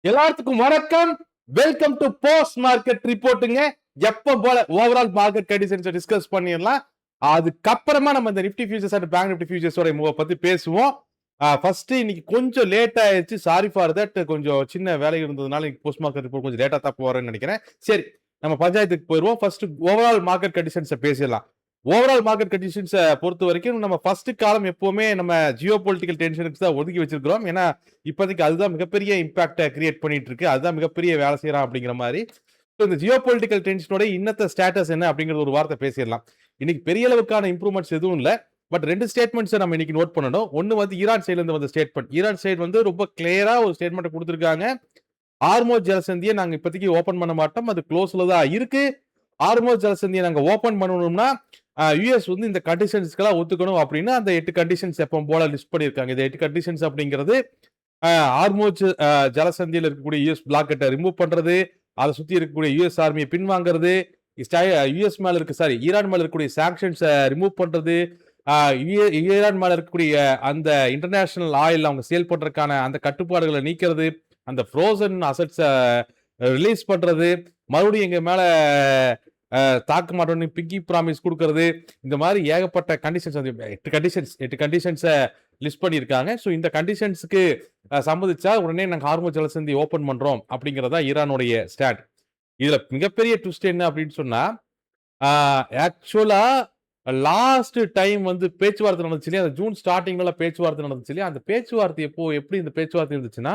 எல்லாத்துக்கும் வணக்கம். Welcome to post market ரிப்போர்ட்டுங்க. எப்ப போல ஓவரால் மார்க்கெட் கண்டிஷன்ஸ் டிஸ்கஸ் பண்ணிடலாம். அதுக்கப்புறமா நம்ம இந்த Nifty futures and bank Nifty ஃபியூச்சர்ஸோட மூவ பத்தி பேசுவோம். ஃபர்ஸ்ட் இன்னைக்கு கொஞ்சம் லேட் ஆயிடுச்சு. Sorry for that. கொஞ்சம் சின்ன வேலை இருந்ததுனால இன்னைக்கு போஸ்ட் மார்க்கெட் ரிப்போர்ட் கொஞ்சம் லேட்டா தான் போறேன்னு நினைக்கிறேன். சரி, நம்ம பஞ்சாயத்துக்கு போயிடுவோம். ஃபர்ஸ்ட் ஓவரால் மார்க்கெட் கண்டிஷன்ஸை பேசிடலாம். ஓவரால் மார்க்கெட் கண்டிஷன்ஸை பொறுத்த வரைக்கும் நம்ம ஃபர்ஸ்ட் காலம் எப்பவுமே நம்ம ஜியோ பொலிட்டிக்கல் டென்ஷனுக்கு தான் ஒதுக்கி வச்சிருக்கிறோம். ஏன்னா இப்போதைக்கு அதுதான் மிகப்பெரிய இம்பாக்டை கிரியேட் பண்ணிட்டு இருக்கு. அதுதான் மிகப்பெரிய வேலை செய்யறான் அப்படிங்கிற மாதிரி. இந்த ஜியோ பொலிட்டிக்கல் டென்ஷனோட இன்னத்த ஸ்டேட்டஸ் என்ன அப்படிங்கிற ஒரு வார்த்தை பேசிடலாம். இன்னைக்கு பெரிய அளவுக்கான இம்ப்ரூவ்மெண்ட்ஸ் எதுவும் இல்லை. பட் ரெண்டு ஸ்டேட்மெண்ட்ஸை நம்ம இன்னைக்கு நோட் பண்ணணும். ஒன்னு வந்து ஈரான் சைட்ல இருந்து வந்த ஸ்டேட்மெண்ட். ஈரான் சைடு வந்து ரொம்ப கிளியரா ஒரு ஸ்டேட்மெண்ட் கொடுத்திருக்காங்க. ஹார்மோஸ் ஜலசந்தியை நாங்க இப்போதைக்கு ஓபன் பண்ண மாட்டோம், அது க்ளோஸ்ல தான் இருக்கு. ஹார்மோஸ் ஜலசந்தியை நாங்க ஓபன் பண்ணணும்னா யூஎஸ் வந்து இந்த கண்டிஷன்ஸ்க்கெல்லாம் ஒத்துக்கணும் அப்படின்னு அந்த 8 கண்டிஷன்ஸ் எப்போ போல லிஸ்ட் பண்ணியிருக்காங்க. இந்த 8 கண்டிஷன்ஸ் அப்படிங்கிறது ஹார்மோஸ் ஜலசந்தியில் இருக்கக்கூடிய யூஎஸ் பிளாக்கெட்டை ரிமூவ் பண்றது, அதை சுத்தி இருக்கக்கூடிய யூஎஸ் ஆர்மியை பின்வாங்கிறது, யூஎஸ் மேல இருக்கு ஈரான் மேல இருக்கக்கூடிய சாங்ஷன்ஸை ரிமூவ் பண்றது, ஈரான் மேல இருக்கக்கூடிய அந்த இன்டர்நேஷனல் ஆயில் அவங்க சேல் பண்றதுக்கான அந்த கட்டுப்பாடுகளை நீக்கிறது, அந்த ஃப்ரோசன் அசட்ஸை ரிலீஸ் பண்றது, மறுபடியும் எங்க மேல தாக்க மாட்டோம்னு பிக்கி ப்ராமிஸ் கொடுக்கறது, இந்த மாதிரி ஏகப்பட்ட கண்டிஷன்ஸ் வந்து 8 கண்டிஷன்ஸை லிஸ்ட் பண்ணியிருக்காங்க. ஸோ இந்த கண்டிஷன்ஸுக்கு சம்மதிச்சா உடனே நாங்கள் ஹார்மோஸ் ஜலசந்தி ஓப்பன் பண்றோம் அப்படிங்கிறதா ஈரானுடைய ஸ்டாண்ட். இதுல மிகப்பெரிய ட்விஸ்ட் என்ன அப்படின்னு சொன்னா, ஆக்சுவலா லாஸ்ட் டைம் வந்து பேச்சுவார்த்தை நடந்துச்சு இல்லையா, அந்த ஜூன் ஸ்டார்டிங்ல பேச்சுவார்த்தை நடந்துச்சு இல்லையா, அந்த பேச்சுவார்த்தை எப்படி இந்த பேச்சுவார்த்தை இருந்துச்சுன்னா,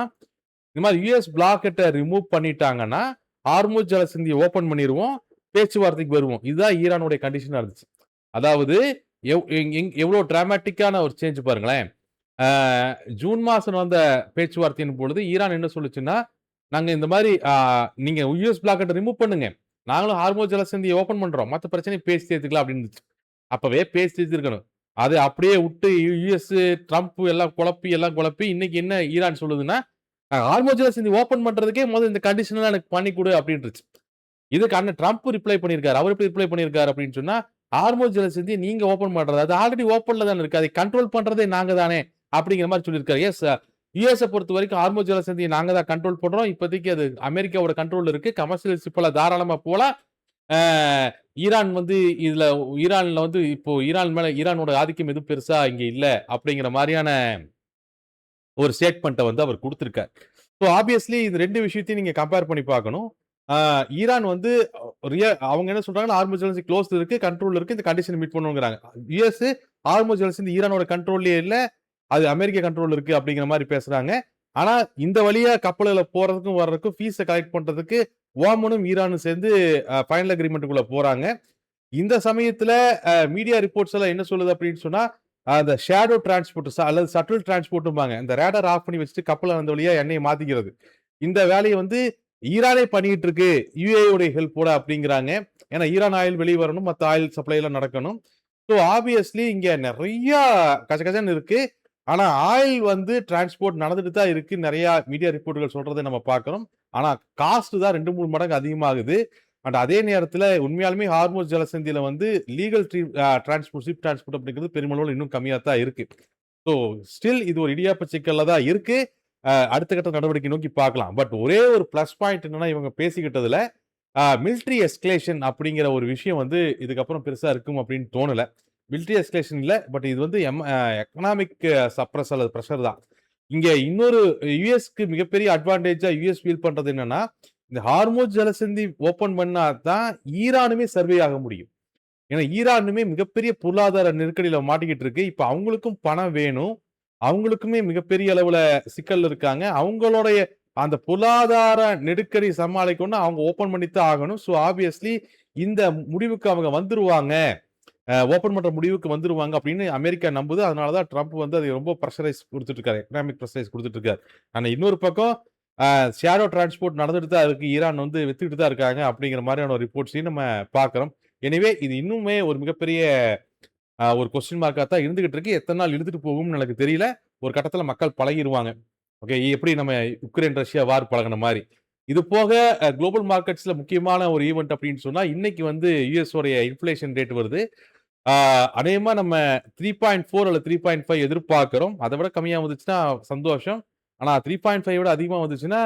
இந்த மாதிரி யூஎஸ் பிளாக்கெட்டை ரிமூவ் பண்ணிட்டாங்கன்னா ஹார்மோஸ் ஜலசந்தியை ஓப்பன் பண்ணிடுவோம், பேச்சுவார்த்தைக்கு வருவோம். இதுதான் ஈரானுடைய கண்டிஷனா இருந்துச்சு. அதாவது எவ்வளவு டிராமாட்டிக்கான ஒரு சேஞ்ச் பாருங்களேன். ஜூன் மாசம் வந்த பேச்சுவார்த்தையின் பொழுது ஈரான் என்ன சொல்லுச்சுன்னா, நாங்க இந்த மாதிரி நீங்க யூஎஸ் பிளாக்கெட்டை ரிமூவ் பண்ணுங்க, நாங்களும் ஹார்மோஸ் ஜலசந்தியை ஓபன் பண்றோம், மற்ற பிரச்சனை பேசி சேர்த்துக்கலாம் அப்படின்னு இருந்துச்சு. அப்பவே பேசி சேர்த்துருக்கணும். அது அப்படியே விட்டு யூஎஸ் ட்ரம்ப் எல்லாம் குழப்பி இன்னைக்கு என்ன ஈரான் சொல்லுதுன்னா, ஹார்மோஸ் ஜலசந்தி ஓபன் பண்றதுக்கே முதல்ல இந்த கண்டிஷன் எல்லாம் எனக்கு பண்ணி கொடு அப்படின்ட்டு. இதுக்கு அண்ணன் ட்ரம்ப் ரிப்ளை பண்ணியிருக்காரு. அவர் எப்படி ரிப்ளை பண்ணியிருக்காரு அப்படின்னு சொன்னா, ஹார்மோஸ் ஜலசந்தியை நீங்க ஓபன் பண்றது, அது ஆல்ரெடி ஓப்பன்ல தானே இருக்கு, அதை கண்ட்ரோல் பண்றதே நாங்க தானே அப்படிங்கிற மாதிரி சொல்லியிருக்காரு. எஸ், யூஎஸ் பொறுத்த வரைக்கும் ஹார்மோஸ் ஜலசந்தியை நாங்க தான் கண்ட்ரோல் பண்றோம். இப்போதைக்கு அது அமெரிக்காவோட கண்ட்ரோல் இருக்கு. கமர்ஷியல் ஷிப்ல தாராளமா போலாம். ஈரான் வந்து ஈரான்ல வந்து இப்போ ஈரான் மேல ஈரானோட ஆதிக்கம் எதுவும் பெருசா இங்க இல்ல அப்படிங்கிற மாதிரியான ஒரு ஸ்டேட்மெண்ட்டை வந்து அவர் கொடுத்திருக்காரு. ஸோ ஆப்வியஸ்லி இந்த ரெண்டு விஷயத்தையும் நீங்க கம்பேர் பண்ணி பார்க்கணும். ஈரான் வந்து அவங்க என்ன சொல்றாங்கன்னா, ஹார்மோஸ் ஜலசந்தி க்ளோஸ் இருக்கு, கண்ட்ரோல் இருக்கு, இந்த கண்டிஷன் மீட் பண்ணுங்கிறாங்க. யூஎஸ் ஹார்மோஸ் ஜலசந்தி ஈரானோட கண்ட்ரோல்லே இல்ல, அது அமெரிக்க கண்ட்ரோல் இருக்கு அப்படிங்கிற மாதிரி பேசுறாங்க. ஆனா இந்த வழியா கப்பல்களை போறதுக்கும் வர்றதுக்கும் ஃபீஸை கலெக்ட் பண்றதுக்கு ஓமனும் ஈரானும் சேர்ந்து ஃபைனல் அக்ரிமெண்ட்டுக்குள்ள போறாங்க. இந்த சமயத்துல மீடியா ரிப்போர்ட்ஸ் எல்லாம் என்ன சொல்லுது அப்படின்னு சொன்னா, அந்த ஷேடோ டிரான்ஸ்போர்ட் அல்லது சட்டில் டிரான்ஸ்போர்ட்டும்பாங்க, இந்த ரேடார் ஆஃப் பண்ணி வச்சுட்டு கப்பலை அந்த வழியா எண்ணெயை மாத்திக்கிறது, இந்த வேலையை வந்து ஈரானே பண்ணிட்டு இருக்கு யூஏயோட ஹெல்ப்போட அப்படிங்கிறாங்க. ஏன்னா ஈரான் ஆயில் வெளியே வரணும், மற்ற ஆயில் சப்ளை எல்லாம் நடக்கணும். ஸோ ஆப்வியஸ்லி இங்க நிறைய கச்சகச்சன்னு இருக்கு. ஆனா ஆயில் வந்து டிரான்ஸ்போர்ட் நடந்துட்டு தான் இருக்கு, நிறைய மீடியா ரிப்போர்ட்டுகள் சொல்றதை நம்ம பார்க்கிறோம். ஆனா காஸ்ட் தான் 2-3 மடங்கு அதிகமாகுது. அண்ட் அதே நேரத்தில் உண்மையாலுமே ஹார்மோஸ் ஜலசந்தியில வந்து லீகல் டிரான்ஸ்போர்ட், ஷிப் டிரான்ஸ்போர்ட் அப்படிங்கிறது பெருமளவில் இன்னும் கம்மியாக தான் இருக்கு. ஸோ ஸ்டில் இது ஒரு இடியாப்ப சிக்கல்ல தான் இருக்கு. அடுத்த கட்ட நடவடிக்கை நோக்கி பார்க்கலாம். பட் ஒரே ஒரு பிளஸ் பாயிண்ட் என்னன்னா, இவங்க பேசிக்கிட்டதுல மிலிட்ரி எஸ்கலேஷன் அப்படிங்கிற ஒரு விஷயம் வந்து இதுக்கப்புறம் பெருசா இருக்கும் அப்படின்னு தோணல. மிலிட்ரி எஸ்கலேஷன் இல்ல, பட் இது வந்து எக்கனாமிக் சப்ரஸ் அல்லது ப்ரெஷர் தான். இங்க இன்னொரு யுஎஸ்க்கு மிகப்பெரிய அட்வான்டேஜா யுஎஸ் ஃபீல் பண்றது என்னன்னா, இந்த ஹார்மோஸ் ஜலசந்தி ஓபன் பண்ணா தான் ஈரானுமே சர்வே ஆக முடியும். ஏன்னா ஈரானுமே மிகப்பெரிய பொருளாதார நெருக்கடியில மாட்டிக்கிட்டு இருக்கு. இப்ப அவங்களுக்கும் பணம் வேணும், அவங்களுக்குமே மிகப்பெரிய அளவுல சிக்கல் இருக்காங்க. அவங்களுடைய அந்த பொருளாதார நெருக்கடி சமாளிக்கணும்னா அவங்க ஓபன் பண்ணித்தான் ஆகணும். ஸோ ஆப்வியஸ்லி இந்த முடிவுக்கு அவங்க வந்துருவாங்க, ஓபன் பண்ற முடிவுக்கு வந்துருவாங்க அப்படின்னு அமெரிக்கா நம்புது. அதனாலதான் ட்ரம்ப் வந்து அதை ரொம்ப ப்ரெஷரைஸ் கொடுத்துட்டு இருக்காரு, எக்கனாமிக் ப்ரெஷரைஸ் கொடுத்துட்டு இருக்காரு. ஆனா இன்னொரு பக்கம் ஷேடோ டிரான்ஸ்போர்ட் நடந்துட்டு தான் இருக்கு, ஈரான் வந்து வித்துக்கிட்டு தான் இருக்காங்க அப்படிங்கிற மாதிரியான ஒரு ரிப்போர்ட்ஸையும் நம்ம பார்க்கிறோம். எனவே இது இன்னுமே ஒரு மிகப்பெரிய ஒரு கொஸ்டின் மார்க்கா தான் இருந்துகிட்டு இருக்கு. எத்தனை நாள் இழுத்துட்டு போகும்னு எனக்கு தெரியல. ஒரு கட்டத்துல மக்கள் பழகிடுவாங்க. ஓகே, எப்படி நம்ம உக்ரைன் ரஷ்யா வார் பழகின மாதிரி. இது போக குளோபல் மார்க்கெட்ஸ்ல முக்கியமான ஒரு ஈவெண்ட் அப்படின்னு சொன்னா, இன்னைக்கு வந்து யுஎஸ் உடைய இன்ஃப்ளேஷன் ரேட் வருது. அநேகமா நம்ம 3.4 அல்லது 3.5 எதிர்பார்க்கிறோம். அதை விட கம்மியா வந்துச்சுன்னா சந்தோஷம். ஆனா 3.5 விட அதிகமா வந்துச்சுன்னா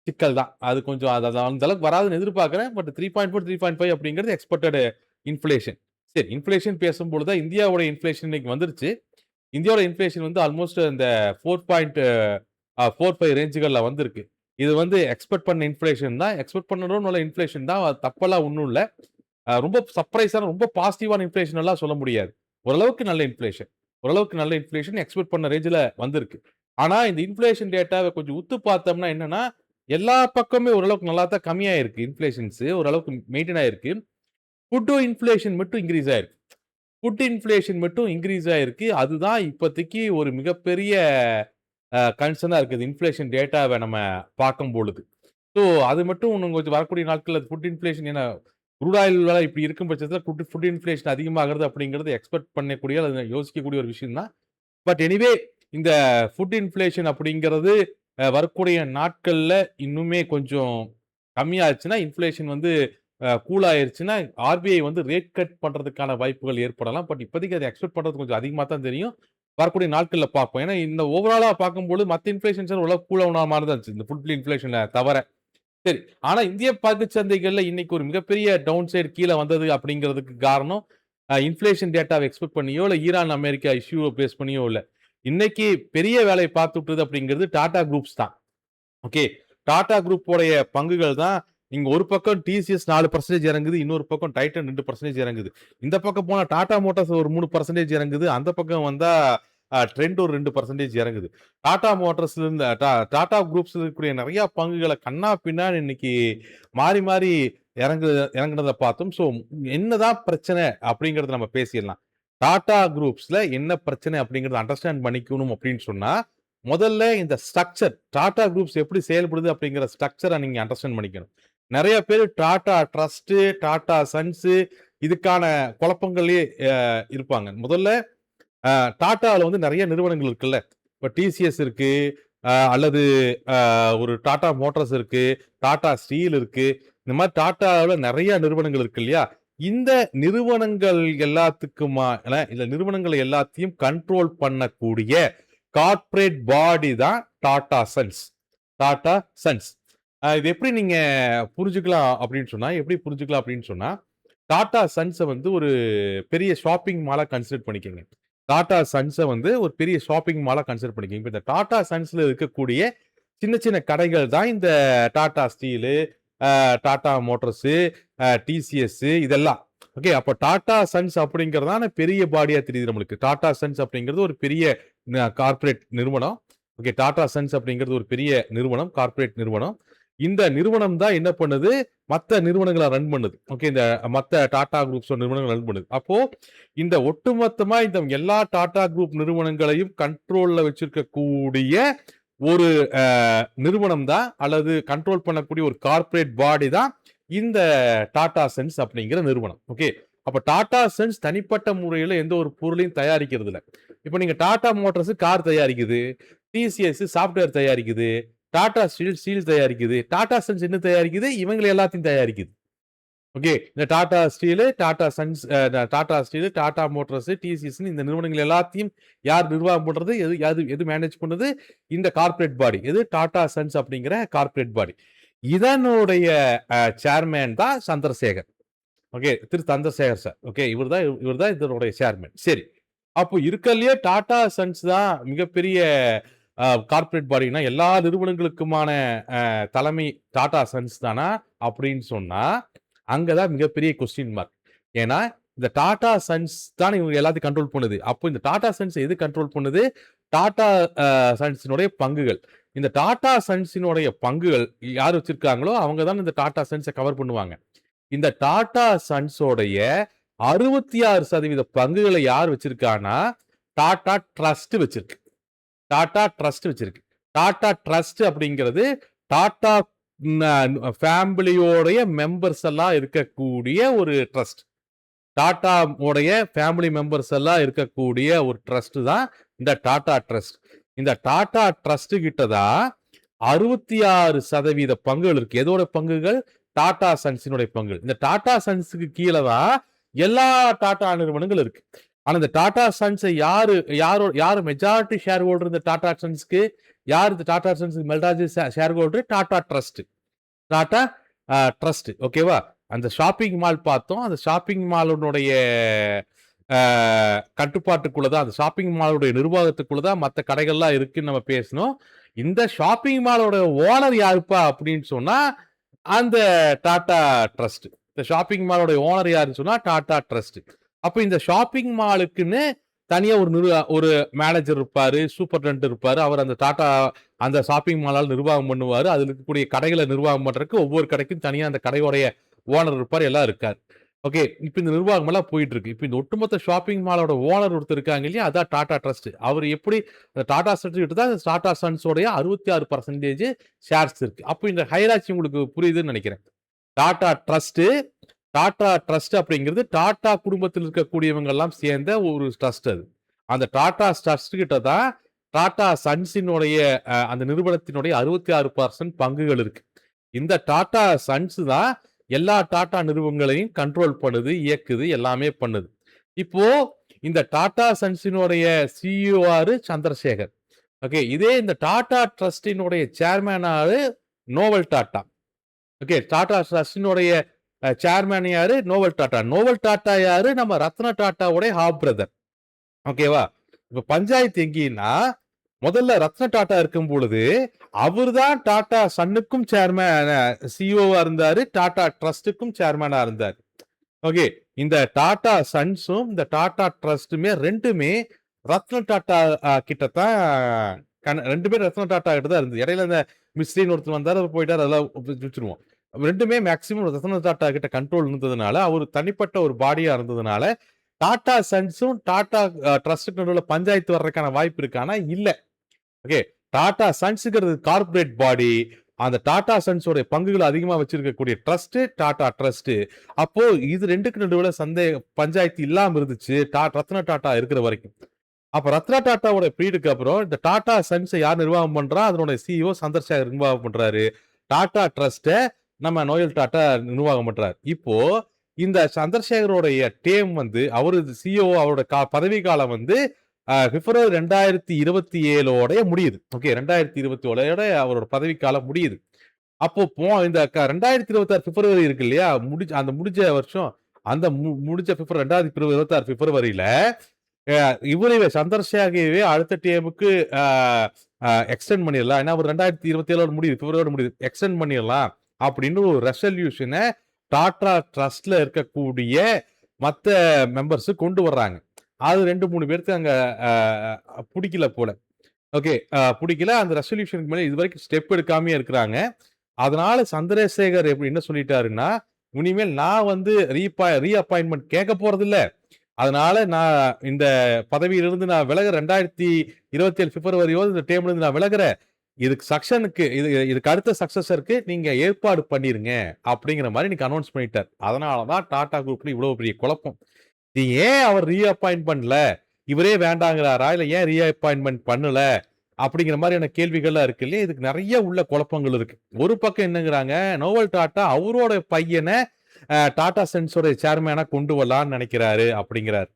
சிக்கல் தான். அது கொஞ்சம் அது அந்த அளவுக்கு வராதுன்னு எதிர்பார்க்கிறேன். பட் 3.4, 3.5 அப்படிங்கிறது எக்ஸ்பெக்டட் இன்ஃப்ளேஷன். சரி, இன்ஃப்ளேஷன் பேசும்பொழுது தான் இந்தியாவோட இன்ஃப்ளேஷன் இன்னைக்கு வந்துருச்சு. இந்தியாவோட இன்ஃப்ளேஷன் வந்து ஆல்மோஸ்ட் இந்த 4.45 ரேஞ்சுகள்ல வந்திருக்கு. இது வந்து எக்ஸ்பெக்ட் பண்ண இன்ஃப்ளேஷன் தான். எக்ஸ்பெக்ட் பண்ணதும் நல்ல இன்ஃப்ளேஷன் தான். அது தப்பெல்லாம் ஒண்ணும் இல்ல. ரொம்ப சர்ப்ரைஸான, ரொம்ப பாசிட்டிவான இன்ஃப்ளேஷன் எல்லாம் சொல்ல முடியாது. ஓரளவுக்கு நல்ல இன்ஃப்ளேஷன். ஓரளவுக்கு நல்ல இன்ஃப்ளேஷன் எக்ஸ்பெக்ட் பண்ண ரேஞ்சுல வந்திருக்கு. ஆனா இந்த இன்ஃப்ளேஷன் டேட்டாவ கொஞ்சம் உத்து பார்த்தோம்னா என்னன்னா, எல்லா பக்கமுமே ஓரளவுக்கு நல்லா தான் கம்மியாயிருக்கு இன்ஃப்ளேஷன்ஸ். ஓரளவுக்கு மெயின்டெயின் ஆயிருக்கு. ஃபுட் இன்ஃப்ளேஷன் மட்டும் இன்கிரீஸ் ஆயிருக்கு. ஃபுட் இன்ஃப்ளேஷன் மட்டும் இன்கிரீஸ் ஆயிருக்கு. அதுதான் இப்போதைக்கு ஒரு மிகப்பெரிய கன்சர்னா இருக்குது. இன்ஃப்ளேஷன் டேட்டாவ நம்ம பார்க்கும்பொழுது. ஸோ அது மட்டும் இன்னும் கொஞ்சம் வரக்கூடிய நாட்கள்ல ஃபுட் இன்ஃப்ளேஷன் ஏன்னா க்ரூட் ஆயில் விலை இப்படி இருக்கும் பட்சத்தில ஃபுட் இன்ஃப்ளேஷன் அதிகமாகிறது அப்படிங்கிறது எக்ஸ்பெக்ட் பண்ணக்கூடிய அல்லது யோசிக்கக்கூடிய ஒரு விஷயம் தான். பட் எனிவே இந்த ஃபுட் இன்ஃப்ளேஷன் அப்படிங்கிறது வரக்கூடிய நாட்கள்ல இன்னுமே கொஞ்சம் கம்மியாச்சுன்னா, இன்ஃப்ளேஷன் வந்து கூல் ஆயிருச்சுன்னா, ஆர்பிஐ வந்து ரேட் கட் பண்றதுக்கான வாய்ப்புகள் ஏற்படலாம். பட் இப்போதைக்கு அத எக்ஸ்பெக்ட் பண்றது கொஞ்சம் அதிகமா தான் தெரியும். வரக்கூடிய நாட்கள்ல பார்ப்போம். ஏன்னா இந்த ஓவராலா பார்க்கும்போது மத்த இன்ஃப்ளேஷன்ஸ் ஓரளவு கூல் ஆன மாரி தான் இருந்துச்சு. இந்த ஃபுட் இன்ஃப்ளேஷன்ல தவர. சரி. ஆனா இந்திய பங்குச் சந்தைகள்ல இன்னைக்கு ஒரு மிகப்பெரிய டவுன் சைடு கீழ வந்தது அப்படிங்கிறதுக்கு காரணம், இன்ஃப்ளேஷன் டேட்டாவ எக்ஸ்பெக்ட் பண்ணியோ, இல்ல ஈரான், அமெரிக்கா இஷ்யூவ பேஸ் பண்ணியோ இல்ல. இன்னைக்கு பெரிய வேலைய பார்த்து விட்டது அப்படிங்கிறது டாடா குரூப்ஸ் தான். ஓகே. டாடா குரூப் உடைய பங்குகள் தான் இங்க ஒரு பக்கம் டிசிஎஸ் 4% இறங்குது. இன்னொரு பக்கம் டைட்டன் 2% இறங்குது. இந்த பக்கம் போனா டாடா மோட்டார்ஸ் ஒரு 3% இறங்குது. அந்த பக்கம் வந்தா ட்ரெண்ட் ஒரு 2% இறங்குது. டாடா மோட்டார்ஸ்ல இருந்து டாடா குரூப்ஸ்ல இருக்கக்கூடிய நெறைய பங்குகள கன்னா பின்னான்னு இன்னைக்கு மாறி, மாறி இறங்குனத பார்த்தோம். ஸோ என்னதான் பிரச்சனை அப்படிங்கிறத நம்ம பேசிறலாம். டாடா குரூப்ஸ்ல என்ன பிரச்சனை அப்படிங்கிறத அண்டர்ஸ்டாண்ட் பண்ணிக்கணும் அப்படின்னு சொன்னா, முதல்ல இந்த ஸ்ட்ரக்சர் டாடா குரூப்ஸ் எப்படி செயல்படுது அப்படிங்கிற ஸ்ட்ரக்சர நீங்க அண்டர்ஸ்டாண்ட் பண்ணிக்கணும். நெறைய பேரு டாடா ட்ரஸ்ட், டாடா சன்ஸ் இதுக்கான குழப்பங்கள்லயே இருப்பாங்க. முதல்ல டாட்டால வந்து நெறைய நிறுவனங்கள் இருக்குல்ல. இப்ப டிசிஎஸ் இருக்கு, அல்லது ஒரு டாடா மோட்டார்ஸ் இருக்கு, டாடா ஸ்டீல் இருக்கு. இந்த மாரி டாட்டாவுல நெறைய நிறுவனங்கள் இருக்கு இல்லையா? இந்த நிறுவனங்கள் எல்லாத்துக்குமான இந்த நிறுவனங்கள் எல்லாத்தையும் கண்ட்ரோல் பண்ணக்கூடிய கார்ப்பரேட் பாடி தான் டாடா சன்ஸ். டாடா சன்ஸ். இது எப்படி நீங்க புரிஞ்சுக்கலாம் அப்படின்னு சொன்னா, டாடா சன்ஸ வந்து ஒரு பெரிய ஷாப்பிங் மாலா கன்சிடர் பண்ணிக்கங்க. டாடா சன்ஸ வந்து ஒரு பெரிய ஷாப்பிங் மாலா கன்சிடர் பண்ணிக்கங்க. இப்ப இந்த டாடா சன்ஸ்ல இருக்கக்கூடிய சின்ன சின்ன கடைகள் தான் இந்த Tata steel, Tata motors, TCS இதெல்லாம். ஓகே. அப்ப டாடா சன்ஸ் அப்படிங்கிறதான பெரிய பாடியா தெரியுது நம்மளுக்கு. டாடா சன்ஸ் அப்படிங்கிறது ஒரு பெரிய கார்ப்பரேட் நிறுவனம். ஓகே. டாடா சன்ஸ் அப்படிங்கிறது ஒரு பெரிய நிறுவனம், கார்ப்பரேட் நிறுவனம். இந்த நிறுவனம் தான் என்ன பண்ணுது? மத்த நிறுவனங்கள ரன் பண்ணுது. ஓகே. இந்த மத்த டாடா குரூப்ஸ் நிறுவனங்கள் ரன் பண்ணுது. அப்போ இந்த ஒட்டுமொத்தமா இந்த எல்லா டாடா குரூப் நிறுவனங்களையும் கண்ட்ரோல்ல வச்சிருக்கக்கூடிய ஒரு நிறுவனம் தான் அல்லது கண்ட்ரோல் பண்ணக்கூடிய ஒரு கார்ப்பரேட் பாடி தான் இந்த டாடா சன்ஸ் அப்படிங்கிற நிறுவனம். ஓகே. அப்ப டாடா சன்ஸ் தனிப்பட்ட முறையில எந்த ஒரு பொருளையும் தயாரிக்கிறது இல்ல. இப்ப நீங்க டாடா மோட்டார்ஸ் கார் தயாரிக்குது, டிசிஎஸ் சாஃப்ட்வேர் தயாரிக்குது, டாடா ஸ்டீல் தயாரிக்குது. டாடா சன்ஸ் என்ன தயாரிக்குது? இவங்கள எல்லாத்தையும் தயாரிக்குது. ஓகே. இந்த Tata steel, Tata sons, Tata steel, Tata motors, டிசிஎஸ்ன்னு இந்த நிறுவனங்கள் எல்லாத்தையும் யார் நிர்வாகம் பண்றது? எது மேனேஜ் பண்ணுது? இந்த கார்ப்பரேட் பாடி. எது? டாடா சன்ஸ் அப்படிங்கிற கார்ப்பரேட் பாடி. இதனுடைய சேர்மேன் தான் சந்திரசேகர். ஓகே. திரு சந்திரசேகர் சார். ஓகே. இவர் தான் இதனுடைய சேர்மேன். சரி. அப்போ இருக்கறதுலயே டாடா சன்ஸ் தான் மிகப்பெரிய கார்ப்பரேட் பாடினா எல்லா நிறுவனங்களுக்குமான தலைமை டாடா சன்ஸ் தானா அப்படின்னு சொன்னா, அங்கதான் மிகப்பெரிய கொஸ்டின் மார்க். ஏன்னா இந்த டாடா சன்ஸ் தான் இவங்க எல்லாத்தையும் கண்ட்ரோல் பண்ணுது. அப்போ இந்த டாடா சன்ஸ் எது கண்ட்ரோல் பண்ணுது? டாடா சன்ஸினுடைய பங்குகள். இந்த டாடா சன்ஸினுடைய பங்குகள் யார் வச்சிருக்காங்களோ அவங்க தான் இந்த டாடா சன்ஸ கவர் பண்ணுவாங்க. இந்த டாடா சன்ஸோடைய 66% பங்குகளை யார் வச்சிருக்கான்னா, டாடா ட்ரஸ்ட் வச்சிருக்கு. டாடா ட்ரஸ்ட் வச்சிருக்கு. டாடா ட்ரஸ்ட் அப்படிங்கிறது டாடா ஃபேமிலியோடைய மெம்பர்ஸ் எல்லாம் இருக்கக்கூடிய ஒரு ட்ரஸ்ட். டாடா உடைய ஃபேமிலி மெம்பர்ஸ் எல்லாம் இருக்கக்கூடிய ஒரு ட்ரஸ்ட் தான் இந்த டாடா ட்ரஸ்ட். இந்த டாடா ட்ரஸ்ட் கிட்ட தான் 66% பங்குகள் இருக்கு. எதோட பங்குகள்? டாடா சன்ஸினுடைய பங்குகள். இந்த டாடா சன்ஸ்க்கு கீழ தான் எல்லா டாடா நிறுவனங்கள் இருக்கு. ஆனா இந்த டாடா சன்ஸை யாரு மெஜாரிட்டி ஷேர் ஹோல்டர் இந்த டாடா சன்ஸ்க்கு? யார் இந்த Tata sons majority share holder? Tata trust. Tata trust. ஓகேவா? அந்த ஷாப்பிங் மால் பார்த்தோம். அந்த ஷாப்பிங் மாலுடைய கட்டுப்பாட்டுக்குள்ள தான், அந்த ஷாப்பிங் மாலுடைய நிர்வாகத்துக்குள்ள தான் மற்ற கடைகள்லாம் இருக்குன்னு நம்ம பேசணும். இந்த ஷாப்பிங் மாலோட ஓனர் யாருப்பா அப்படின்னு சொன்னா அந்த டாடா ட்ரஸ்ட். இந்த ஷாப்பிங் மாலோட ஓனர் யாருன்னு சொன்னா டாடா ட்ரஸ்ட். அப்ப இந்த ஷாப்பிங் மாலுக்குன்னு தனியா ஒரு மேனேஜர் இருப்பாரு, சூப்பர்டென்ட் இருப்பாரு. அவர் அந்த டாடா அந்த ஷாப்பிங் மாலால் நிர்வாகம் பண்ணுவாரு. அதுல இருக்கக்கூடிய கடைகளை நிர்வாகம் பண்றதுக்கு ஒவ்வொரு கடைக்கும் தனியா அந்த கடையோடைய ஓனர் இருப்பார், எல்லாம் இருக்காரு. ஓகே. இப்ப இந்த நிர்வாகம் எல்லாம் போயிட்டு இருக்கு. இப்ப இந்த ஒட்டுமொத்த ஷாப்பிங் மாலோட ஓனர் ஒருத்தர் இருக்காங்க இல்லையா? அதான் டாடா ட்ரஸ்ட். அவர் எப்படி டாடா ட்ரஸ்ட் கிட்ட தான் டாடா சன்ஸோடைய 66% ஷேர்ஸ் இருக்கு. அப்போ இந்த ஹைரார்ச்சி உங்களுக்கு புரியுதுன்னு நினைக்கிறேன். டாடா ட்ரஸ்ட் அப்படிங்கிறது டாடா குடும்பத்தில் இருக்கக்கூடியவங்க எல்லாம் சேர்ந்த ஒரு ட்ரஸ்ட். அது அந்த டாடா ட்ரஸ்ட் கிட்ட தான் டாடா சன்ஸினுடைய அந்த நிறுவனத்தினுடைய 66% பங்குகள் இருக்கு. இந்த டாடா சன்ஸ் தான் எல்லா டாடா நிறுவனங்களையும் கண்ட்ரோல் பண்ணுது, இயக்குது, எல்லாமே பண்ணுது. இப்போ இந்த டாடா சன்ஸினுடைய சிஇஓ சந்திரசேகர். ஓகே. இதே இந்த டாடா ட்ரஸ்டினுடைய chairman Noel Tata. Okay. Tata ட்ரஸ்டினுடைய சேர்மேன் யாரு? நோவல் டாடா. நோவல் டாடா யாரு? நம்ம ரத்ன டாட்டாவுடைய ஹாஃப் பிரதர். ஓகேவா? இப்ப பஞ்சாயத்து எங்கேன்னா, முதல்ல ரத்ன டாடா இருக்கும் பொழுது அவர்தான் டாடா சன்னுக்கும் சேர்மேன் சிஇஓவா இருந்தாரு, டாடா ட்ரஸ்டுக்கும் சேர்மேனா இருந்தார். ஓகே. இந்த டாடா சன்ஸும் இந்த டாடா ட்ரஸ்டுமே ரெண்டுமே ரத்ன டாட்டா கிட்டத்தான் ரெண்டுமே ரத்ன டாட்டா கிட்ட தான் இருந்தது. இடையில இந்த மிஸ்ரின்னு ஒருத்தர் வந்தாரு, அவர் போயிட்டாரு, அதெல்லாம் வச்சிருவோம். ரெண்டுமே மேக்சிமம் ரத்ன டாட்டா கிட்ட கண்ட்ரோல் இருந்ததுனால, அவர் தனிப்பட்ட ஒரு பாடியா இருந்ததுனால டாடா சன்ஸும் டாடா ட்ரஸ்டுக்கு நடுவில் பஞ்சாயத்து வர்றதுக்கான வாய்ப்பு இருக்கானா? இல்ல. ஓகே. டாடா சன்ஸ்ங்கிறது கார்ப்பரேட் பாடி. அந்த டாடா சன்ஸோட பங்குகள் அதிகமா வச்சிருக்கக்கூடிய ட்ரஸ்ட் டாடா ட்ரஸ்ட். அப்போ இது ரெண்டுக்கு நடுவில் பஞ்சாயத்து இல்லாம இருந்துச்சு ரத்ன டாட்டா இருக்கிற வரைக்கும். அப்ப ரத்ன டாட்டாவோட பீரியடுக்கு அப்புறம் இந்த டாடா சன்ஸை யார் நிர்வாகம் பண்றா? அதனுடைய சிஇஓ சந்திரசேகர் நிர்வாகம் பண்றாரு. டாடா ட்ரஸ்ட நம்ம நோயல் டாட்டா நிர்வாகம் பண்றாரு. இப்போ இந்த சந்திரசேகரோடைய டேம் அவரு சிஇஓ, அவரோட பதவி காலம் பிப்ரவரி 2027 முடியுது. ஓகே. 2027 அவரோட பதவி காலம் முடியுது. அப்போ இந்த 2026 பிப்ரவரி இருக்கு இல்லையா? அந்த முடிஞ்ச வருஷம், அந்த முடிஞ்ச பிப்ரவரி 2026 பிப்ரவரியில இவரே சந்திரசேகரவே அடுத்த டேமுக்கு எக்ஸ்டெண்ட் பண்ணிடலாம். ஏன்னா அவர் 2027 முடியுது, பிப்ரவரி முடியுது, எக்ஸ்டெண்ட் பண்ணிடலாம் அப்படின்னு ஒரு ரெசல்யூஷனை டாடா ட்ரஸ்ட்ல இருக்கக்கூடிய மற்ற மெம்பர்ஸ் கொண்டு வர்றாங்க. அது 2-3 பேருக்கு அங்க பிடிக்கல போல. ஓகே. பிடிக்கல. அந்த ரெசல்யூஷனுக்கு மேல இது வரைக்கும் ஸ்டெப் எடுக்காமயே இருக்கிறாங்க. அதனால சந்திரசேகர் என்ன சொல்லிட்டாருன்னா, இனிமேல் நான் ரீஅப்பாயின்மெண்ட் கேட்க போறது இல்ல. அதனால நான் இந்த பதவியிலிருந்து நான் விலகுறேன். 2027 பிப்ரவரியோடு இந்த டேம்ல இருந்து நான் விலகுறேன். இதுக்கு அடுத்த சக்சஸருக்கு நீங்க ஏற்பாடு பண்ணிருங்க அப்படிங்கிற மாதிரி நீங்க அனௌன்ஸ் பண்ணிட்டார். அதனாலதான் டாடா குரூப்ல இவ்வளவு பெரிய குழப்பம். ஏன் அவர் ரீஅப்பாயின்ட் பண்ணல? இவரே வேண்டாங்கிறாரா? இல்ல ஏன் ரீஅப்பாயின்மெண்ட் பண்ணல? அப்படிங்கிற மாதிரியான கேள்விகள்லாம் இருக்கு இல்லையா? இதுக்கு நிறைய உள்ள குழப்பங்கள் இருக்கு. ஒரு பக்கம் என்னங்கிறாங்க, நோவல் டாட்டா அவரோட பையனை டாடா சன்ஸோட சேர்மேனா கொண்டு வரலான்னு நினைக்கிறாரு அப்படிங்கிறாரு.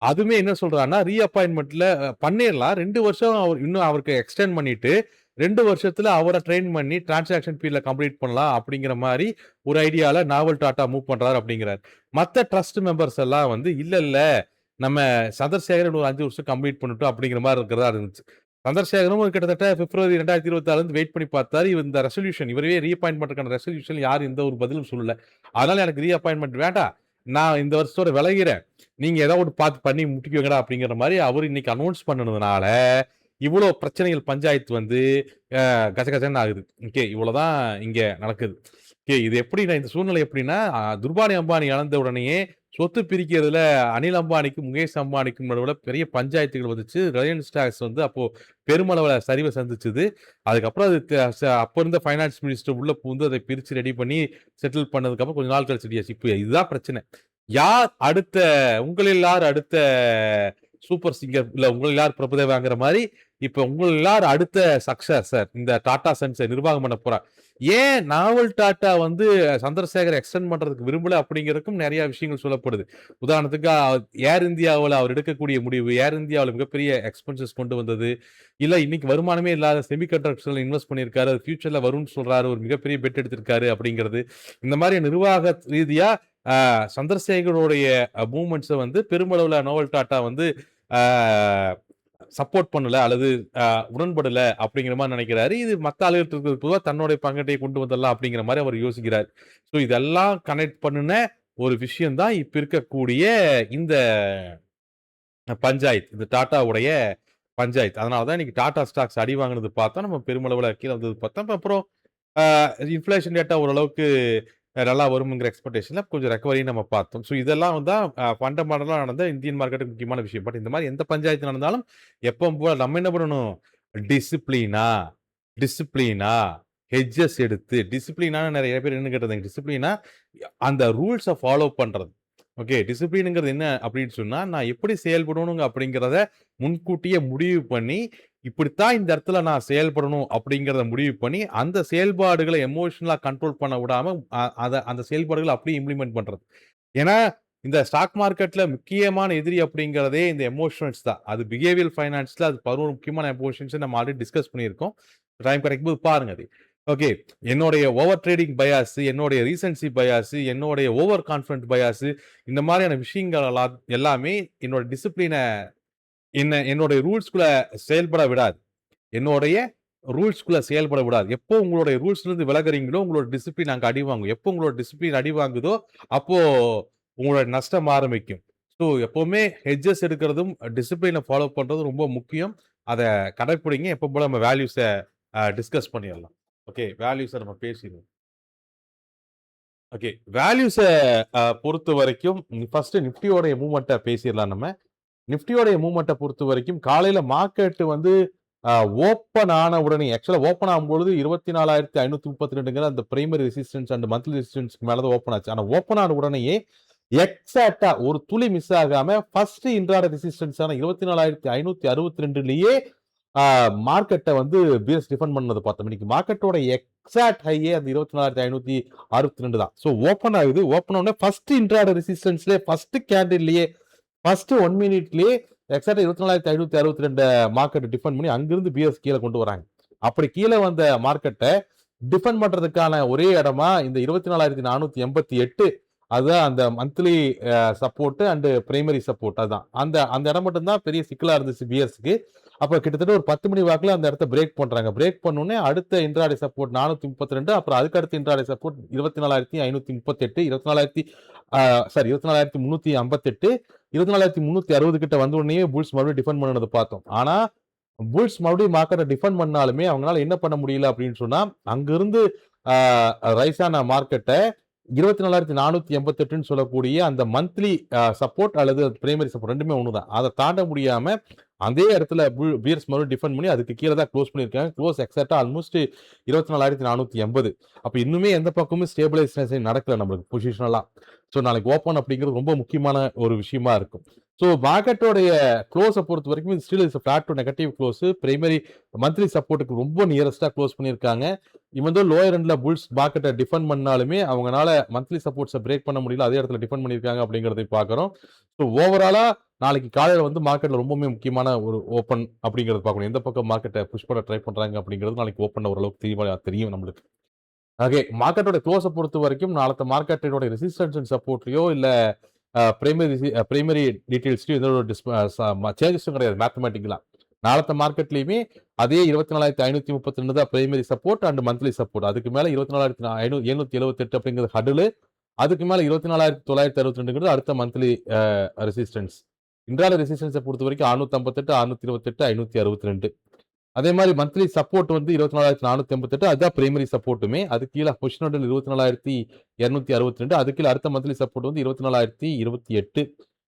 அதுமே என்ன சொல்றாருன்னா, ரீஅப்பாயின்மெண்ட்ல பண்ணிடலாம். 2 வருஷம் இன்னும் அவருக்கு எக்ஸ்டெண்ட் பண்ணிட்டு 2 வருஷத்துல அவரை ட்ரெயின் பண்ணி டிரான்சாக்ஷன் பீரியட்ல கம்ப்ளீட் பண்ணலாம் அப்படிங்கிற மாதிரி ஒரு ஐடியால நாவல் டாட்டா மூவ் பண்றாரு அப்படிங்கிறார். மற்ற ட்ரஸ்ட் மெம்பர்ஸ் எல்லாம் இல்ல நம்ம சந்திரசேகரன் ஒரு 5 வருஷம் கம்ப்ளீட் பண்ணிட்டோம் அப்படிங்கிற மாதிரி இருக்கிறதா இருந்துச்சு. சந்திரசேகரும் கிட்டத்தட்ட பிப்ரவரி 2024 வெயிட் பண்ணி பார்த்தாரு. இந்த ரெசல்யூஷன் இவரே ரீஅப்பாயின்ட் பண்றதுக்கான ரெசல்யூஷன் யாரும் எந்த ஒரு பதிலும் சொல்லல. அதனால எனக்கு ரீஅப்பாயின்மெண்ட் வேண்டாம், நான் இந்த வருஷத்தோட விலகிறேன், நீங்க ஏதாவது ஒரு பார்த்து பண்ணி முட்டிக்குவீங்கடா அப்படிங்கிற மாதிரி அவர் இன்னைக்கு அனௌன்ஸ் பண்ணதுனால இவ்வளவு பிரச்சனைகள் பஞ்சாயத்து கசகசன்னு ஆகுது. ஓகே. இவ்வளவுதான் இங்க நடக்குது. ஓகே. இது எப்படின்னா, இந்த சூழ்நிலை எப்படின்னா, துர்பானி அம்பானி இழந்த உடனேயே சொத்து பிரிக்கிறதுல அனில் அம்பானிக்கும் முகேஷ் அம்பானிக்கும் நடுவில் பெரிய பஞ்சாயத்துகள் வந்துச்சு. ரிலையன்ஸ் ஸ்டாக்ஸ் அப்போ பெருமளவுல சரிவை சந்திச்சுது. அதுக்கப்புறம் அது அப்போ இருந்த ஃபைனான்ஸ் மினிஸ்டர் உள்ள பூந்து அதை பிரிச்சு ரெடி பண்ணி செட்டில் பண்ணதுக்கு அப்புறம் கொஞ்ச நாள் கழிச்சு இப்போ இதுதான் பிரச்சனை. உங்களில் யார் அடுத்த சூப்பர் சிங்கர், இல்ல உங்களில் யார் பிரபுதேவாங்கிற மாதிரி இப்ப உங்களில் யார் அடுத்த சக்சஸர் இந்த டாடா சன்ஸை நிர்வாகம் பண்ண போறா? ஏன் நாவல் டாட்டா வந்து சந்திரசேகர் எக்ஸ்டெண்ட் பண்றதுக்கு விரும்பல அப்படிங்கிறதுக்கும் நிறைய விஷயங்கள் சொல்லப்படுது. உதாரணத்துக்கு ஏர் இந்தியாவில் அவர் எடுக்கக்கூடிய முடிவு, ஏர் இந்தியாவில் மிகப்பெரிய எக்ஸ்பென்சஸ் கொண்டு வந்தது, இல்ல இன்னைக்கு வருமானமே இல்லாத செமிகண்டக்டர்ஸ்ல இன்வெஸ்ட் பண்ணியிருக்காரு, அது ஃபியூச்சர்ல வரும்னு சொல்றாரு, ஒரு மிகப்பெரிய பெட் எடுத்திருக்காரு அப்படிங்கிறது. இந்த மாதிரி நிர்வாக ரீதியா சந்திரசேகருடைய மூவ்மெண்ட்ஸை வந்து பெருமளவுல நோவல் டாட்டா வந்து சப்போர்ட் பண்ணல அல்லது உடன்படல அப்படிங்கிற மாதிரி நினைக்கிறாரு. இது மற்ற ஆளுகளுக்கு பொதுவாக தன்னுடைய பங்கட்டையை கொண்டு வந்துடலாம் அப்படிங்கிற மாதிரி அவர் யோசிக்கிறார். ஸோ இதெல்லாம் கனெக்ட் பண்ணின ஒரு விஷயம் தான் இப்ப இருக்கக்கூடிய இந்த பஞ்சாயத்து, இந்த டாட்டாவுடைய பஞ்சாயத்து. அதனாலதான் இன்னைக்கு டாடா ஸ்டாக்ஸ் அடி வாங்கினது பார்த்தோம், நம்ம பெருமளவுல கீழே வந்தது பார்த்தோம். அப்புறம் இன்ஃபிளேஷன் டேட்டா ஓரளவுக்கு நல்லா வருங்கிற எக்ஸ்பெக்டேஷன்ல கொஞ்சம் ரெக்கவரி நம்ம பார்த்தோம். ஸோ இதெல்லாம் வந்து ஃபண்டமெண்டலாக நடந்த இந்தியன் மார்க்கெட்டுக்கு முக்கியமான விஷயம். பட் இந்த மாதிரி எந்த பஞ்சாயத்து நடந்தாலும் எப்பவும் போல நம்ம என்ன பண்ணணும், டிசிப்ளினா டிசிப்ளினா ஹெட்ஜஸ் எடுத்து, டிசிப்ளினா நிறைய பேர் என்ன கேட்டது, டிசிப்ளினா அந்த ரூல்ஸை ஃபாலோ பண்றது. ஓகே, டிசிப்ளினுங்கிறது என்ன அப்படின்னு சொன்னா, நான் எப்படி செயல்படணுங்க அப்படிங்கிறத முன்கூட்டியே முடிவு பண்ணி, இப்படித்தான் இந்த இடத்துல நான் செயல்படணும் அப்படிங்கிறத முடிவு பண்ணி, அந்த செயல்பாடுகளை எமோஷனலா கண்ட்ரோல் பண்ண விடாம அந்த செயல்பாடுகளை அப்படியே இம்ப்ளிமெண்ட் பண்றது. ஏன்னா இந்த ஸ்டாக் மார்க்கெட்ல முக்கியமான எதிரி அப்படிங்கிறதே இந்த எமோஷன்ஸ் தான். அது பிஹேவியர் ஃபைனான்ஸ்ல அது 11 முக்கியமான எமோஷன்ஸ் நம்ம ஆல்ரெடி டிஸ்கஸ் பண்ணியிருக்கோம். டைம் கிடைக்கும் போது பாருங்க அது. ஓகே, என்னுடைய ஓவர் ட்ரேடிங் பயாஸ், என்னுடைய ரீசன்சி பயாஸ், என்னுடைய ஓவர் கான்ஃபிடன்ட் பயாஸ், இந்த மாதிரியான விஷயங்கள் எல்லாமே என்னோட டிசிப்ளினை என்னுடைய ரூல்ஸ்குள்ள செயல்பட விடாது. என்னுடைய ரூல்ஸ்குள்ள செயல்பட விடாது. எப்போ உங்களுடைய ரூல்ஸ்ல இருந்து விலகுறீங்களோ உங்களோட டிசிப்ளின் அங்க அடி வாங்கும். எப்போ உங்களோட டிசிப்ளின் அடி வாங்குதோ அப்போ உங்களோட நஷ்டம் ஆரம்பிக்கும். ஸோ எப்பவுமே ஹெட்ஜஸ் எடுக்கிறதும் டிசிப்ளினை ஃபாலோ பண்றதும் ரொம்ப முக்கியம். அதை கடைப்பிடிங்க. எப்போ போல நம்ம வேல்யூஸை டிஸ்கஸ் பண்ணிடலாம். ஓகே, வேல்யூஸை நம்ம பேசிடுவோம். ஓகே, வேல்யூஸை பொறுத்த வரைக்கும் ஃபர்ஸ்ட் நிஃப்டியோடைய மூவ்மெண்ட்டை பேசிடலாம். நம்ம நிஃப்டியோடைய மூவ்மெண்ட்டை பொறுத்த வரைக்கும் காலையில மார்க்கெட் வந்து ஓப்பன் ஆன உடனே, ஆக்சுவலா ஓப்பன் ஆகும்பொழுது 24,532ங்கிற அந்த பிரைமரி ரெசிஸ்டன்ஸ் அண்ட் மந்த்லி ரெசிஸ்டன்ஸ்க்கு மேலதான் ஓப்பன் ஆச்சு. ஆனா ஓப்பன் ஆன உடனேயே எக்ஸாக்டா ஒரு துளி மிஸ் ஆகாம ஃபர்ஸ்ட் இன்ட்ராட ரெசிஸ்டன்ஸான 24,562லயே மார்க்கெட்டை வந்து பிஎஸ் டிஃபெண்ட் பண்ணது பார்த்தோம். இன்னைக்கு மார்க்கெட்டோட எக்ஸாக்ட் ஹையே அந்த 24,562 தான். ஸோ ஓப்பன் ஆகுது. ஓப்பன் ஆனே ஃபர்ஸ்ட் இன்ட்ராட ரெசிஸ்டன்ஸ்லேயே ஃபர்ஸ்ட் கேண்டில்லையே ஃபர்ஸ்ட் 1 மினிட்லயே எக்ஸாக்டா 24,562 மார்க்கெட் டிஃபெண்ட் பண்ணி அங்கிருந்து பிஎஸ் கீழே கொண்டு வராங்க. அப்படி கீழே வந்த மார்க்கெட்டை டிஃபெண்ட் பண்றதுக்கான ஒரே இடமா இந்த 24,488 அதுதான் அந்த monthly support and primary support. அதுதான் அந்த இடம் மட்டும்தான் பெரிய சிக்கலா இருந்துச்சு பிஎஸ்க்கு. அப்ப கிட்டத்தட்ட ஒரு 10 மணி வாக்குல அந்த இடத்த பிரேக் பண்றாங்க. பிரேக் பண்ணோடனே அடுத்த இன்ட்ராடே சப்போர்ட் 432, அப்புறம் அதுக்கு அடுத்த இன்ட்ராடே சப்போர்ட் 24,538, 24,358, 24,360 கிட்ட வந்த உடனே புல்ஸ் மறுபடியும் டிஃபெண்ட் பண்ணதை பார்த்தோம். ஆனா புல்ஸ் மறுபடியும் மார்க்கெட்டை டிஃபெண்ட் பண்ணாலுமே அவங்களால என்ன பண்ண முடியல அப்படின்னு சொன்னா, அங்கிருந்து ரைஸான மார்க்கெட்டை 24,488 சொல்லக்கூடிய அந்த மந்த்லி சப்போர்ட் அல்லது பிரைமரி சப்போர்ட் ரெண்டுமே ஒண்ணுதான், அதை தாண்ட முடியாம அதே இடத்துல பியர்ஸ் மறுபடியும் டிஃபெண்ட் பண்ணி அதுக்கு கீழே தான் க்ளோஸ் பண்ணியிருக்காங்க. க்ளோஸ் எக்ஸாக்டா ஆல்மோஸ்ட் 24,480. அப்ப இன்னுமே எந்த பக்கமும் ஸ்டேபிளைசேஷன் நடக்கல நம்மளுக்கு பொசிஷனலா. ஸோ நாளைக்கு ஓப்பன் அப்படிங்கிறது ரொம்ப முக்கியமான ஒரு விஷயமா இருக்கும். ஸோ மார்க்கெட்டோடைய க்ளோஸை பொறுத்த வரைக்கும் still is flat to negative close. Primary monthly சப்போர்ட்டுக்கு ரொம்ப நியரஸ்டா க்ளோஸ் பண்ணியிருக்காங்க. இவன் வந்து லோயர் எண்ட்ல புல்ஸ் மார்க்கெட்டை டிஃபெண்ட் பண்ணாலுமே அவங்களால மந்த்லி சப்போர்ட்ஸை பிரேக் பண்ண முடியல, அதே இடத்துல டிஃபெண்ட் பண்ணியிருக்காங்க அப்படிங்கிறதை பார்க்குறோம். ஸோ ஓவராலா நாளைக்கு காலையில் வந்து மார்க்கெட்டில் ரொம்பவுமே முக்கியமான ஒரு ஓப்பன் அப்படிங்கிறது பார்க்கணும். எந்த பக்கம் மார்க்கெட்டை புஷ் பண்ண ட்ரை பண்ணுறாங்க அப்படிங்கிறது நாளைக்கு ஓப்பன் ஓரளவுக்கு தெரியும் நம்மளுக்கு. ஓகே, மார்க்கெட்டோட க்ளோஸை பொறுத்த வரைக்கும் நாளத்த மார்க்கெட்டோட ரெசிஸ்டன்ஸ் அண்ட் சப்போர்ட்லையோ இல்லை பிரைமரி டீட்டெயில்ஸ்லையோ எந்த ஒரு சேஞ்சஸும் கிடையாது மேத்தமேட்டிக்கலாக. நாளத்த மார்க்கெட்லையுமே அதே 24,532 தான் primary support and monthly support. அதுக்கு மேலே 24,778 அப்படிங்கிறது ஹடில். அதுக்கு மேலே 24,962 அடுத்த மந்த்லி ரெசிஸ்டன்ஸ். இன்ட்ராடே ரெசிஸ்டன்ஸை பொறுத்த வரைக்கும் 658, 628, 562. அதே மாதிரி மந்த்லி சப்போர்ட் வந்து 24,488, அதுதான் பிரைமரி சப்போர்ட்டுமே. அது கீழே பொசிஷன் 24,262. அது கீழே அடுத்த மந்த்லி சப்போர்ட் வந்து 24,028.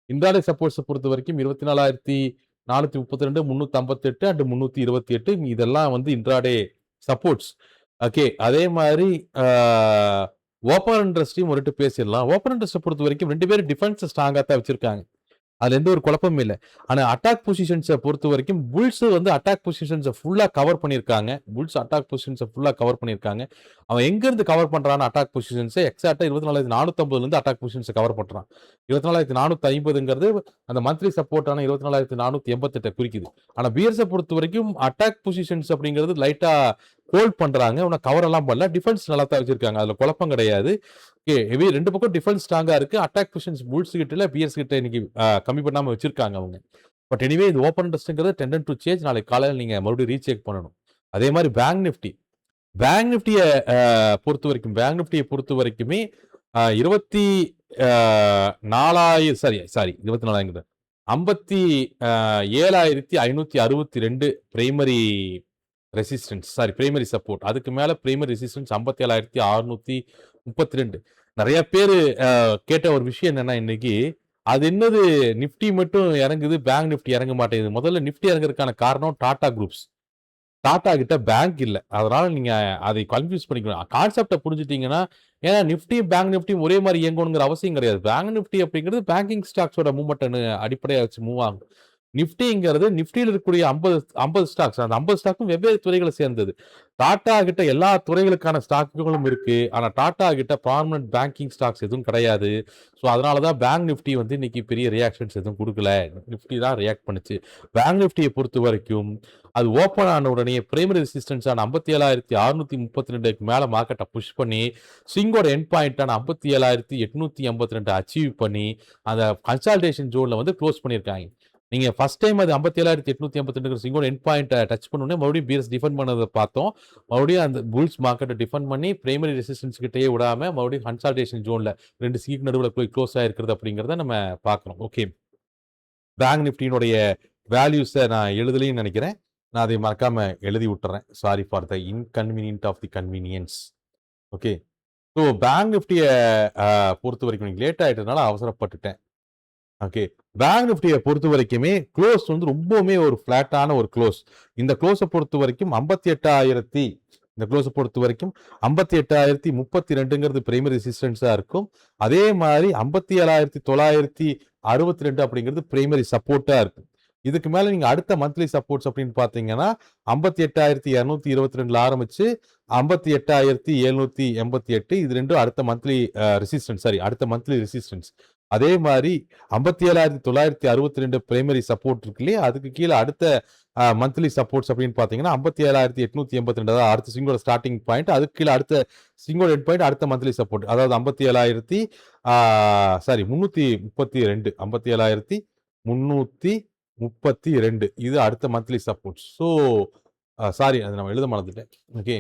இன்ட்ராடே சப்போர்ட்ஸை பொறுத்த வரைக்கும் 24,432, 358 அண்ட் 328. இதெல்லாம் வந்து இன்ட்ராடே சப்போர்ட்ஸ். ஓகே, அதே மாதிரி ஓப்பன் இன்ட்ரெஸ்டையும் ஒரு பேசிடலாம். ஓப்பன் இன்ட்ரெஸ்ட்டை பொறுத்த வரைக்கும் 2 பேரும் டிஃபென்ஸ் ஸ்ட்ராங்கா தான் வச்சிருக்காங்க, அதுல எந்த ஒரு குழப்பமும் இல்லை. ஆனா அட்டாக் பொசிஷன்ஸை பொறுத்த வரைக்கும் புல்ஸ் வந்து அட்டாக் பொசிஷன்ஸை ஃபுல்லா கவர் பண்ணியிருக்காங்க. அவன் எங்க இருந்து கவர் பண்றான்னு அட்டாக் பொசிஷன்ஸ் எக்ஸாக்டா 24,450 இருந்து அட்டாக் பொசிஷன்ஸ் கவர் பண்றான். 24,450ங்கிறது அந்த மந்த்லி சப்போர்ட்டான 24,488 குறிக்குது. ஆனா பியர்ஸை பொறுத்த வரைக்கும் அட்டாக் பொசிஷன்ஸ் அப்படிங்கிறது லைட்டா ஹோல்ட் பண்றாங்க. உன கவர் எல்லாம் பண்ணல. டிஃபென்ஸ் நல்லா தான் வச்சிருக்காங்க. அதுல குழப்பம் கிடையாது. ஓகே, ஹெவி 2 பக்கம் டிஃபென்ஸ் ஸ்ட்ராங்கா இருக்கு. அட்டாக் பொசிஷன்ஸ் புல்ஸ் கிட்ட இல்ல, பியர்ஸ் கிட்ட இன்னைக்கு கம்மி பண்ணாம வச்சிருக்காங்க அவங்க. பட் எனிவே இது ஓப்பன் டெஸ்ட்ங்கிறது டெண்டன்ட் டு சேஞ்ச். நாளைக்கு காலையில் நீங்க மறுபடியும் ரீசெக் பண்ணணும். அதே மாதிரி பேங்க் நிஃப்டி பொறுத்த வரைக்கும் பேங்க் நிஃப்டியை பொறுத்த வரைக்குமே 57,562 பிரைமரி ரெசிஸ்டன்ஸ், பிரைமரி சப்போர்ட். அதுக்கு மேல பிரைமரி ரெசிஸ்டன்ஸ் 57,632. நிறைய பேர் கேட்ட ஒரு விஷயம் என்னன்னா, இன்னைக்கு அது என்னது நிஃப்டி மட்டும் இறங்குது, பேங்க் நிஃப்டி இறங்க மாட்டேங்குது. முதல்ல நிஃப்டி இறங்குறதுக்கான காரணம் டாடா குரூப்ஸ். டாடா கிட்ட பேங்க் இல்ல. அதனால நீங்க அதை கன்ஃபியூஸ் பண்ணிக்கணும். கான்செப்ட புரிஞ்சுட்டீங்கன்னா, ஏன்னா நிஃப்டி பேங்க் நிஃப்டி ஒரே மாதிரி இயங்கணுங்கிற அவசியம் கிடையாது. பேங்க் நிஃப்டி அப்படிங்கிறது பேங்கிங் ஸ்டாக்ஸோட மூவ்மெண்ட் அடிப்படையா வச்சு மூவ் ஆகும். நிஃப்டிங்கிறது நிஃப்டியில் இருக்கக்கூடிய 50 ஸ்டாக்ஸ். அந்த 50 ஸ்டாக்கும் வெவ்வேறு துறைகளை சேர்ந்தது. டாடா கிட்ட எல்லா துறைகளுக்கான ஸ்டாக்குகளும் இருக்கு. ஆனா டாடா கிட்ட பர்மனன்ட் பேங்கிங் ஸ்டாக்ஸ் எதுவும் கிடையாது. ஸோ அதனாலதான் பேங்க் நிஃப்டி வந்து இன்னைக்கு பெரிய ரியாக்ஷன்ஸ் எதுவும் கொடுக்கல. நிஃப்டி தான் ரியாக்ட் பண்ணுச்சு. பேங்க் நிஃப்டியை பொறுத்த வரைக்கும் அது ஓப்பன் ஆன உடனே பிரைமரி ரெசிஸ்டன்ஸ் ஆன 57,632க்கு மேல மார்க்கெட்டை புஷ் பண்ணி ஸ்விங்கோட எண்ட் பாயிண்டான 57,882 அச்சீவ் பண்ணி அந்த கன்சால்டேஷன் ஜோன்ல வந்து க்ளோஸ் பண்ணியிருக்காங்க. நீங்க ஃபர்ஸ்ட் டைம் அது 57,882 ஸ்விங்கோட எண்ட் பாயிண்ட் டச் பண்ணோடனே மறுபடியும் பியர்ஸ் டிஃபெண்ட் பண்ணதை பார்த்தோம். மறுபடியும் அந்த புல்ஸ் மார்க்கெட்டை டிஃபெண்ட் பண்ணி பிரைமரி ரெசிஸ்டன்ஸ் கிட்டேயே விடாம மறுபடியும் கன்சால்டேஷன் ஜோன்ல 2 சீக் நடுவில் போய் க்ளோஸ் ஆயிருக்கிறது அப்படிங்கிறத நம்ம பார்க்கணும். ஓகே, பேங்க் நிஃப்டியினுடைய வேல்யூஸை நான் எழுதலையும் நினைக்கிறேன். நான் அதை மறக்காம எழுதி விட்டுறேன். Sorry for the inconvenient of the convenience. Okay, so bank நிஃப்டியை பொறுத்த வரைக்கும் நீங்கள் லேட் ஆகிட்டதுனால அவசரப்பட்டுட்டேன். ஓகே, பேங்க் நிஃப்டியை பொறுத்த வரைக்குமே க்ளோஸ் வந்து ரொம்பவுமே ஒரு ஃபிளாட்டான ஒரு க்ளோஸ். இந்த க்ளோஸை பொறுத்த வரைக்கும் 58,000 இந்த க்ளோஸை பொறுத்த வரைக்கும் 58,032ங்கிறது பிரைமரி ரெசிஸ்டன்ஸா இருக்கும். அதே மாதிரி 57,962 அப்படிங்கிறது பிரைமரி சப்போர்ட்டா இருக்கும். இதுக்கு மேல நீங்க அடுத்த மந்த்லி சப்போர்ட்ஸ் அப்படின்னு பாத்தீங்கன்னா 58,222 ஆரம்பிச்சு 58,788 இது ரெண்டும் அடுத்த மந்த்லி ரெசிஸ்டன்ஸ். அடுத்த மந்த்லி ரெசிஸ்டன்ஸ். அதே மாதிரி 57,962 பிரைமரி சப்போர்ட் இருக்கு இல்லையா, அதுக்கு கீழே அடுத்த மந்த்லி சப்போர்ட்ஸ் அப்படின்னு பாத்தீங்கன்னா 57,882 தான் அடுத்த ஸ்விங்கோட ஸ்டார்டிங் பாயிண்ட். அதுக்கு கீழே அடுத்த ஸ்விங்கோட எண்ட் பாயிண்ட் அடுத்த மந்த்லி சப்போர்ட். அதாவது 332 57,332 இது அடுத்த மந்த்லி சப்போர்ட். ஸோ சாரி, அது நம்ம எழுத மறந்துட்டேன். ஓகே,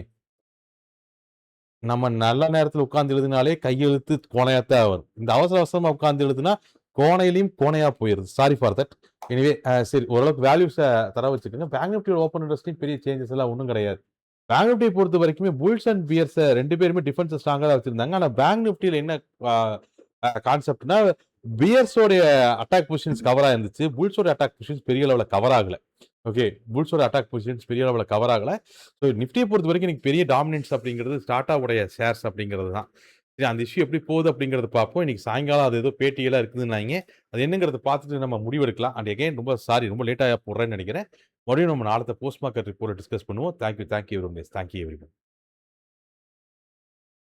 நம்ம நல்ல நேரத்தில் உட்கார்ந்து எழுதினாலே கையெழுத்து கோணையாத்தான் வரும். இந்த அவசரமா உட்கார்ந்து எழுதுனா கோணையிலையும் கோணையா போயிருது. Sorry for that. எனிவே சரி, ஓரளவுக்கு வேல்யூஸை தர வச்சுக்கோங்க. பேங்க் நிஃப்டி ஓப்பன் இன்ட்ரெஸ்ட்லையும் பெரிய சேஞ்சஸ் எல்லாம் ஒன்றும் கிடையாது. பேங்க் நிஃப்டியை பொறுத்த வரைக்குமே புல்ஸ் அண்ட் பியர்ஸ் 2 பேருமே டிஃபென்ஸ் ஸ்ட்ராங்கா தான் வச்சிருந்தாங்க. ஆனா பேங்க் நிஃப்டியில என்ன கான்செப்ட்னா, பியர்ஸோடைய அட்டாக் பொசிஷன்ஸ் கவரா இருந்துச்சு. புல்ஸோட அட்டாக் பொசிஷன்ஸ் பெரிய அளவில் கவர் ஆகல. ஓகே, புல்ஸோட அட்டாக் பொசிஷன்ஸ் பெரிய அளவில் கவர் ஆகல. ஸோ நிஃப்டியை பொறுத்த வரைக்கும் எனக்கு பெரிய டாமினன்ஸ் அப்படிங்கிறது டாட்டாவுடைய ஷேர்ஸ் அப்படிங்கிறது தான். சரி, அந்த இஷ்யூ எப்படி போகுது அப்படிங்கிறத பார்ப்போம். இன்னைக்கு சாயங்காலம் அது ஏதோ பேட்டியெல்லாம் இருக்குதுன்னாங்க. அது என்னங்கிறத பார்த்துட்டு நம்ம முடிவெடுக்கலாம். அண்ட் அகைன் ரொம்ப சாரி, ரொம்ப லேட்டாக போடுறேன்னு நினைக்கிறேன். மறுபடியும் நம்ம நாளത്തെ போஸ்ட் மார்க்கெட் ரிப்போர்ட் டிஸ்கஸ் பண்ணுவோம். Thank you very much. Thank you everyone.